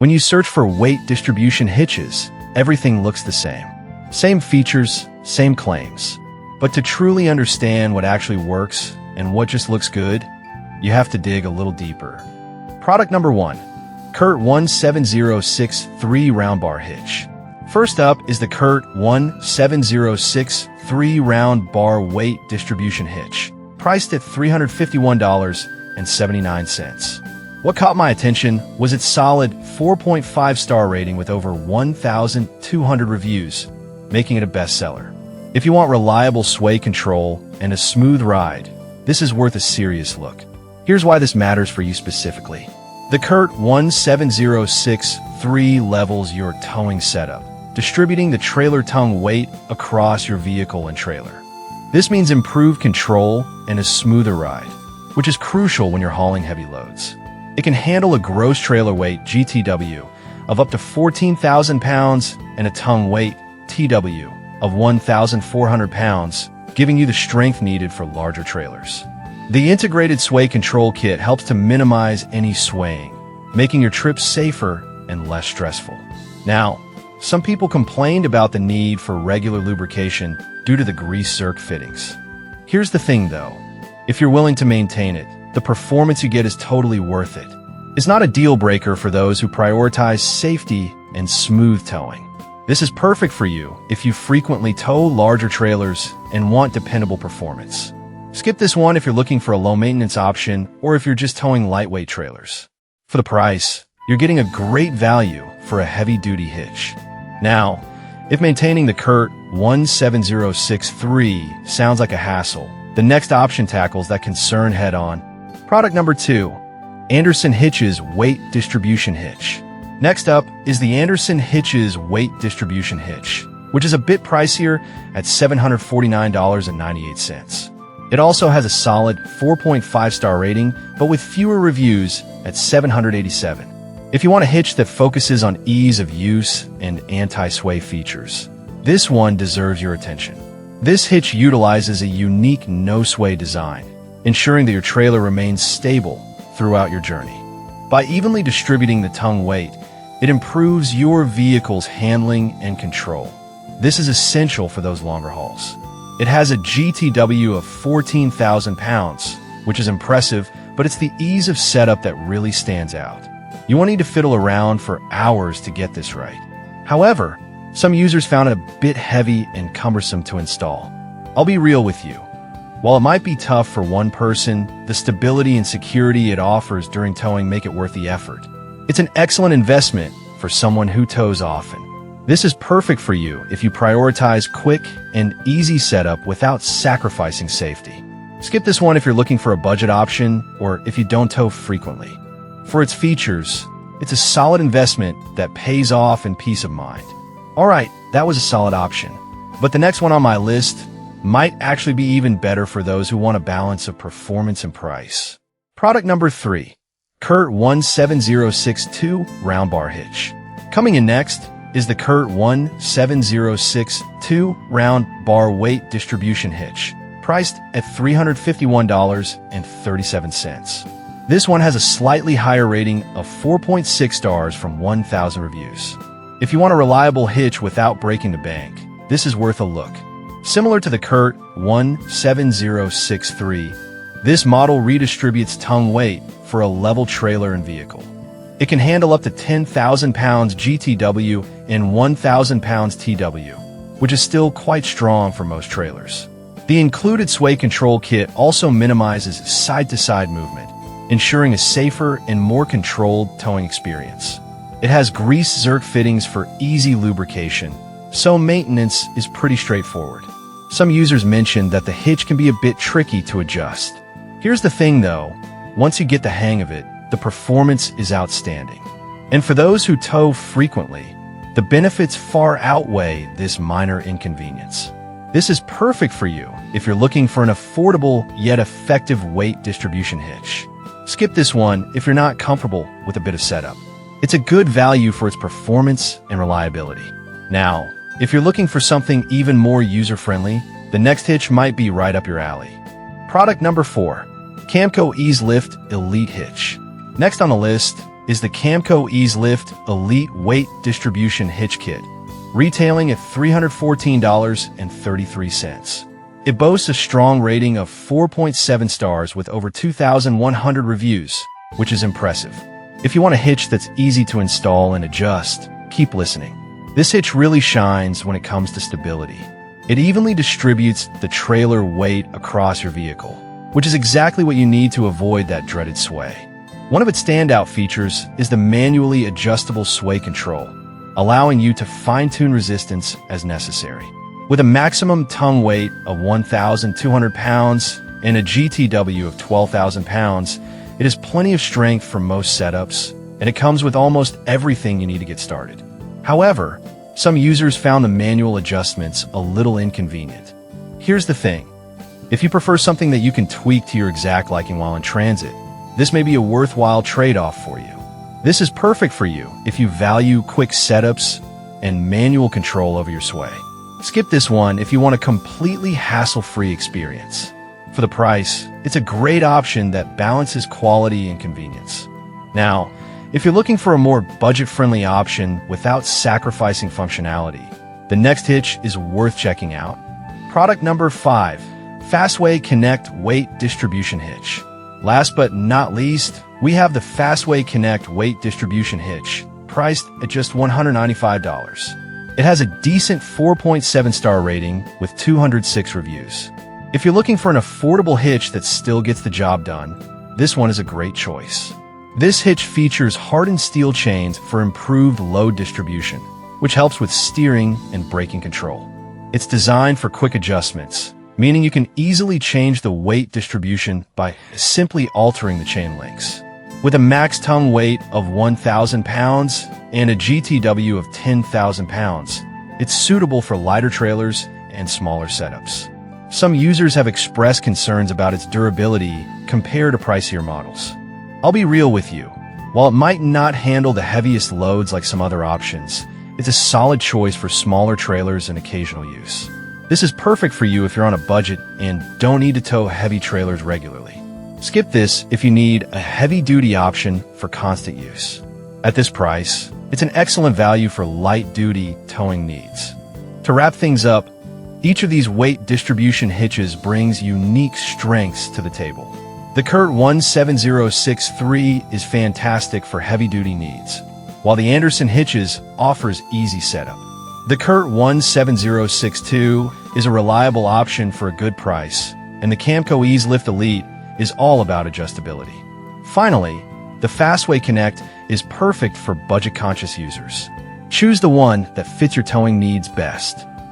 When you search for weight distribution hitches, everything looks the same. Same features, same claims. But to truly understand what actually works and what just looks good, you have to dig a little deeper. Product number 1. CURT 17063 Round Bar Hitch. First up is the CURT 17063 Round Bar Weight Distribution Hitch, priced at $351.79. What caught my attention was its solid 4.5-star rating with over 1,200 reviews, making it a bestseller. If you want reliable sway control and a smooth ride, this is worth a serious look. Here's why this matters for you specifically. The CURT 17063 levels your towing setup, distributing the trailer tongue weight across your vehicle and trailer. This means improved control and a smoother ride, which is crucial when you're hauling heavy loads. It can handle a gross trailer weight GTW of up to 14,000 pounds and a tongue weight TW of 1,400 pounds, giving you the strength needed for larger trailers. The integrated sway control kit helps to minimize any swaying, making your trips safer and less stressful. Now, some people complained about the need for regular lubrication due to the grease zerk fittings. Here's the thing though, if you're willing to maintain it, the performance you get is totally worth it. It's not a deal breaker for those who prioritize safety and smooth towing. This is perfect for you if you frequently tow larger trailers and want dependable performance. Skip this one if you're looking for a low-maintenance option or if you're just towing lightweight trailers. For the price, you're getting a great value for a heavy-duty hitch. Now, if maintaining the CURT 17063 sounds like a hassle, the next option tackles that concern head-on. Product number 2, Anderson Hitches Weight Distribution Hitch. Next up is the Anderson Hitches Weight Distribution Hitch, which is a bit pricier at $749.98. It also has a solid 4.5-star rating, but with fewer reviews at 787. If you want a hitch that focuses on ease of use and anti-sway features, this one deserves your attention. This hitch utilizes a unique no-sway design, ensuring that your trailer remains stable throughout your journey. By evenly distributing the tongue weight, it improves your vehicle's handling and control. This is essential for those longer hauls. It has a GTW of 14,000 pounds, which is impressive, but it's the ease of setup that really stands out. You won't need to fiddle around for hours to get this right. However, some users found it a bit heavy and cumbersome to install. I'll be real with you. While it might be tough for one person, the stability and security it offers during towing make it worth the effort. It's an excellent investment for someone who tows often. This is perfect for you if you prioritize quick and easy setup without sacrificing safety. Skip this one if you're looking for a budget option or if you don't tow frequently. For its features, it's a solid investment that pays off in peace of mind. Alright, that was a solid option. But the next one on my list might actually be even better for those who want a balance of performance and price. Product number 3, CURT 17062 Round Bar Hitch. Coming in next is the CURT 17062 Round Bar Weight Distribution Hitch, priced at $351.37. This one has a slightly higher rating of 4.6 stars from 1,000 reviews. If you want a reliable hitch without breaking the bank, this is worth a look. Similar to the CURT 17063, this model redistributes tongue weight for a level trailer and vehicle. It can handle up to 10,000 pounds GTW and 1,000 pounds TW, which is still quite strong for most trailers. The included sway control kit also minimizes side-to-side movement, ensuring a safer and more controlled towing experience. It has grease zerk fittings for easy lubrication, so maintenance is pretty straightforward. Some users mentioned that the hitch can be a bit tricky to adjust. Here's the thing though, once you get the hang of it, the performance is outstanding. And for those who tow frequently, the benefits far outweigh this minor inconvenience. This is perfect for you if you're looking for an affordable yet effective weight distribution hitch. Skip this one if you're not comfortable with a bit of setup. It's a good value for its performance and reliability. Now, if you're looking for something even more user-friendly, the next hitch might be right up your alley. Product number 4, Camco Ease Lift Elite Hitch. Next on the list is the Camco Ease Lift Elite Weight Distribution Hitch Kit, retailing at $314.33. It boasts a strong rating of 4.7 stars with over 2,100 reviews, which is impressive. If you want a hitch that's easy to install and adjust, keep listening. This hitch really shines when it comes to stability. It evenly distributes the trailer weight across your vehicle, which is exactly what you need to avoid that dreaded sway. One of its standout features is the manually adjustable sway control, allowing you to fine-tune resistance as necessary. With a maximum tongue weight of 1,200 pounds and a GTW of 12,000 pounds, it has plenty of strength for most setups, and it comes with almost everything you need to get started. However, some users found the manual adjustments a little inconvenient. Here's the thing. If you prefer something that you can tweak to your exact liking while in transit, this may be a worthwhile trade-off for you. This is perfect for you if you value quick setups and manual control over your sway. Skip this one if you want a completely hassle-free experience. For the price, it's a great option that balances quality and convenience. Now, if you're looking for a more budget-friendly option without sacrificing functionality, the next hitch is worth checking out. Product number 5, Fastway Connect Weight Distribution Hitch. Last but not least, we have the Fastway Connect Weight Distribution Hitch, priced at just $195. It has a decent 4.7-star rating with 206 reviews. If you're looking for an affordable hitch that still gets the job done, this one is a great choice. This hitch features hardened steel chains for improved load distribution, which helps with steering and braking control. It's designed for quick adjustments, meaning you can easily change the weight distribution by simply altering the chain links. With a max tongue weight of 1,000 pounds and a GTW of 10,000 pounds, it's suitable for lighter trailers and smaller setups. Some users have expressed concerns about its durability compared to pricier models. I'll be real with you. While it might not handle the heaviest loads like some other options, it's a solid choice for smaller trailers and occasional use. This is perfect for you if you're on a budget and don't need to tow heavy trailers regularly. Skip this if you need a heavy-duty option for constant use. At this price, it's an excellent value for light-duty towing needs. To wrap things up, each of these weight distribution hitches brings unique strengths to the table. The Curt 17063 is fantastic for heavy-duty needs, while the Anderson Hitches offers easy setup. The Curt 17062 is a reliable option for a good price, and the Camco Ease Lift Elite is all about adjustability. Finally, the Fastway Connect is perfect for budget-conscious users. Choose the one that fits your towing needs best.